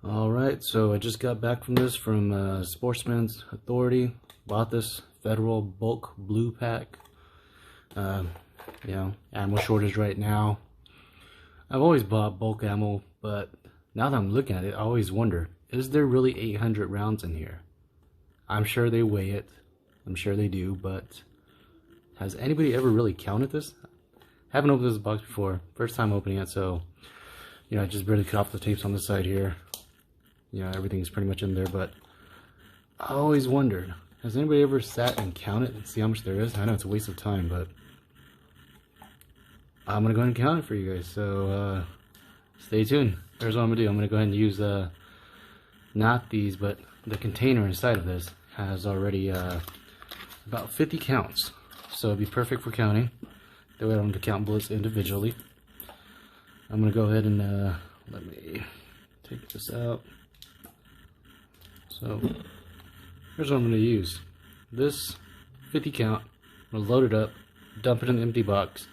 Alright, so I just got back from this from Sportsman's Authority. Bought this Federal Bulk Blue Pack. Ammo shortage right now. I've always bought bulk ammo, but now that I'm looking at it, I always wonder, is there really 800 rounds in here? I'm sure they weigh it. I'm sure they do, but has anybody ever really counted this? Haven't opened this box before. First time opening it, so I just barely cut off the tapes on the side here. Everything's pretty much in there, but I always wondered, has anybody ever sat and counted and see how much there is? I know it's a waste of time, but I'm gonna go ahead and count it for you guys, so stay tuned. Here's what I'm gonna do. I'm gonna go ahead and use not these, but the container inside of this has already about 50 counts, so it'd be perfect for counting. That way I don't have to count bullets individually. I'm gonna go ahead and let me take this out. So here's what I'm gonna use. This 50 count, I'm gonna load it up, dump it in the empty box,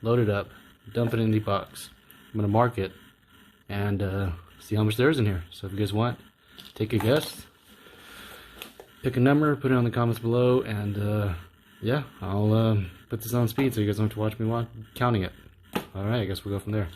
load it up, dump it in the box. I'm gonna mark it and see how much there is in here. So if you guys want, take a guess, pick a number, put it in the comments below, and yeah, I'll put this on speed so you guys don't have to watch me counting it. Alright, I guess we'll go from there.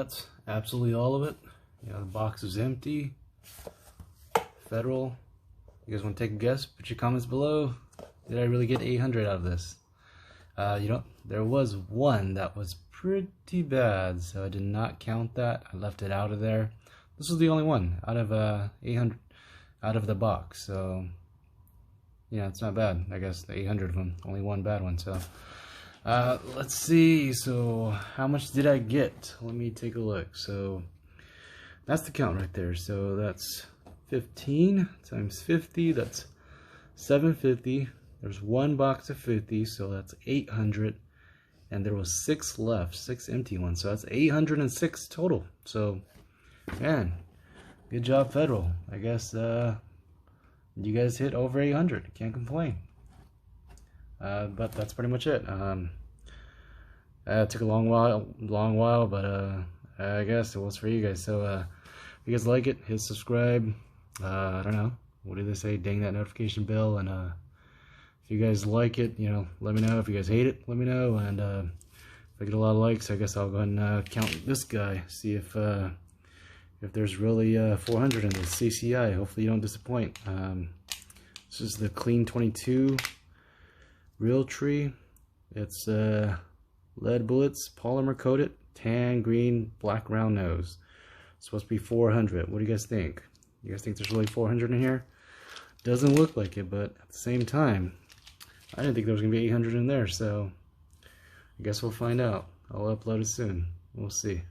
that's absolutely all of it. You know, the box is empty. Federal. You guys want to take a guess? Put your comments below. Did I really get 800 out of this? You know, there was one that was pretty bad, so I did not count that. I left it out of there. This was the only one out of 800 out of the box. So yeah, it's not bad. I guess the 800 of them, only one bad one. So let's see. So how much did I get? Let me take a look. So that's the count right there. So that's 15 times 50. That's 750. There's one box of 50, so that's 800. And there was 6 left, 6 empty ones. So that's 806 total. So, man, good job, Federal. I guess you guys hit over 800. Can't complain. But that's pretty much it. It took a long while, but I guess it was for you guys. So if you guys like it, hit subscribe. I don't know, what do they say? Dang that notification bell. And if you guys like it, you know, let me know. If you guys hate it, let me know. And if I get a lot of likes, I guess I'll go ahead and count this guy. See if there's really 400 in this CCI. Hopefully you don't disappoint. This is the Clean 22 Real Tree. It's lead bullets, polymer coated, tan, green, black round nose. It's supposed to be 400. What do you guys think? You guys think there's really 400 in here? Doesn't look like it, but at the same time, I didn't think there was going to be 800 in there, so I guess we'll find out. I'll upload it soon. We'll see.